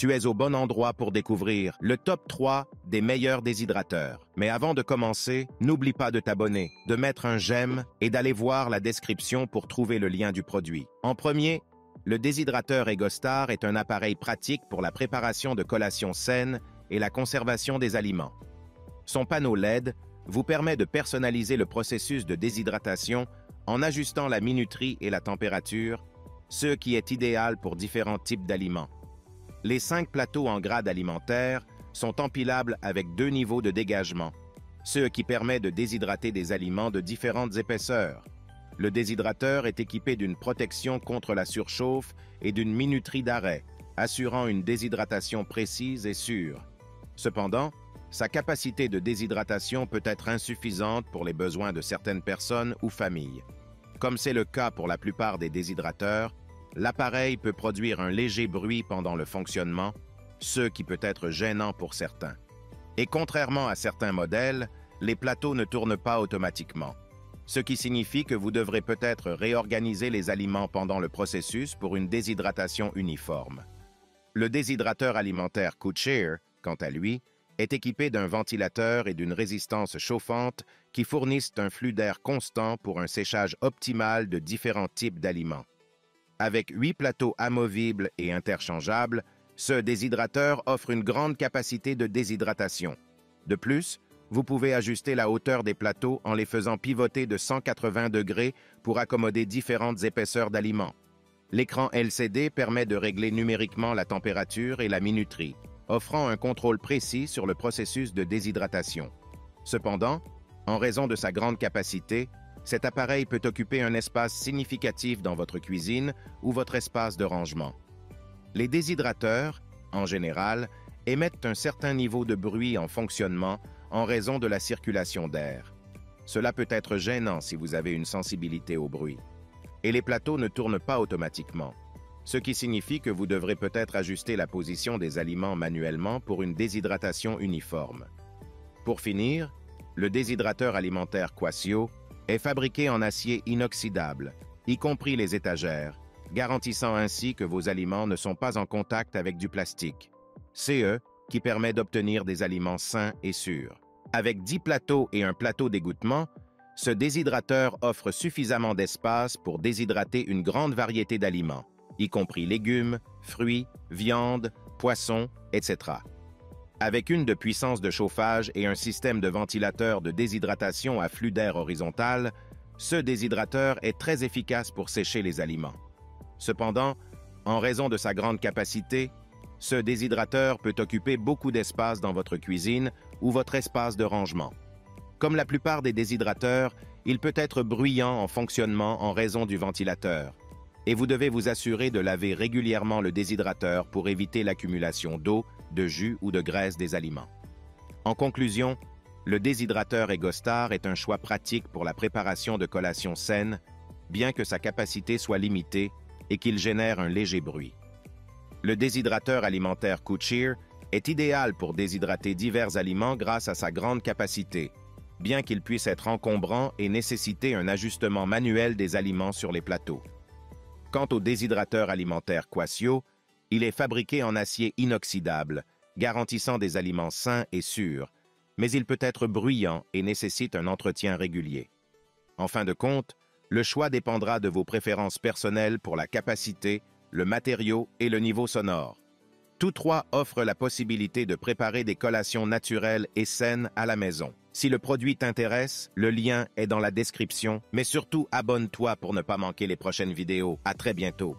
Tu es au bon endroit pour découvrir le top 3 des meilleurs déshydrateurs. Mais avant de commencer, n'oublie pas de t'abonner, de mettre un j'aime et d'aller voir la description pour trouver le lien du produit. En premier, le déshydrateur EgoStar est un appareil pratique pour la préparation de collations saines et la conservation des aliments. Son panneau LED vous permet de personnaliser le processus de déshydratation en ajustant la minuterie et la température, ce qui est idéal pour différents types d'aliments. Les 5 plateaux en grade alimentaire sont empilables avec 2 niveaux de dégagement, ce qui permet de déshydrater des aliments de différentes épaisseurs. Le déshydrateur est équipé d'une protection contre la surchauffe et d'une minuterie d'arrêt, assurant une déshydratation précise et sûre. Cependant, sa capacité de déshydratation peut être insuffisante pour les besoins de certaines personnes ou familles. Comme c'est le cas pour la plupart des déshydrateurs, l'appareil peut produire un léger bruit pendant le fonctionnement, ce qui peut être gênant pour certains. Et contrairement à certains modèles, les plateaux ne tournent pas automatiquement, ce qui signifie que vous devrez peut-être réorganiser les aliments pendant le processus pour une déshydratation uniforme. Le déshydrateur alimentaire CootShare, quant à lui, est équipé d'un ventilateur et d'une résistance chauffante qui fournissent un flux d'air constant pour un séchage optimal de différents types d'aliments. Avec 8 plateaux amovibles et interchangeables, ce déshydrateur offre une grande capacité de déshydratation. De plus, vous pouvez ajuster la hauteur des plateaux en les faisant pivoter de 180 degrés pour accommoder différentes épaisseurs d'aliments. L'écran LCD permet de régler numériquement la température et la minuterie, offrant un contrôle précis sur le processus de déshydratation. Cependant, en raison de sa grande capacité, cet appareil peut occuper un espace significatif dans votre cuisine ou votre espace de rangement. Les déshydrateurs, en général, émettent un certain niveau de bruit en fonctionnement en raison de la circulation d'air. Cela peut être gênant si vous avez une sensibilité au bruit. Et les plateaux ne tournent pas automatiquement, ce qui signifie que vous devrez peut-être ajuster la position des aliments manuellement pour une déshydratation uniforme. Pour finir, le déshydrateur alimentaire Quasio est fabriqué en acier inoxydable, y compris les étagères, garantissant ainsi que vos aliments ne sont pas en contact avec du plastique. CE qui permet d'obtenir des aliments sains et sûrs. Avec 10 plateaux et un plateau d'égouttement, ce déshydrateur offre suffisamment d'espace pour déshydrater une grande variété d'aliments, y compris légumes, fruits, viande, poissons, etc. Avec une de puissance de chauffage et un système de ventilateur de déshydratation à flux d'air horizontal, ce déshydrateur est très efficace pour sécher les aliments. Cependant, en raison de sa grande capacité, ce déshydrateur peut occuper beaucoup d'espace dans votre cuisine ou votre espace de rangement. Comme la plupart des déshydrateurs, il peut être bruyant en fonctionnement en raison du ventilateur, et vous devez vous assurer de laver régulièrement le déshydrateur pour éviter l'accumulation d'eau, de jus ou de graisse des aliments. En conclusion, le déshydrateur EgoStar est un choix pratique pour la préparation de collations saines, bien que sa capacité soit limitée et qu'il génère un léger bruit. Le déshydrateur alimentaire CootShare est idéal pour déshydrater divers aliments grâce à sa grande capacité, bien qu'il puisse être encombrant et nécessiter un ajustement manuel des aliments sur les plateaux. Quant au déshydrateur alimentaire Quasio, il est fabriqué en acier inoxydable, garantissant des aliments sains et sûrs, mais il peut être bruyant et nécessite un entretien régulier. En fin de compte, le choix dépendra de vos préférences personnelles pour la capacité, le matériau et le niveau sonore. Tous 3 offrent la possibilité de préparer des collations naturelles et saines à la maison. Si le produit t'intéresse, le lien est dans la description, mais surtout abonne-toi pour ne pas manquer les prochaines vidéos. À très bientôt.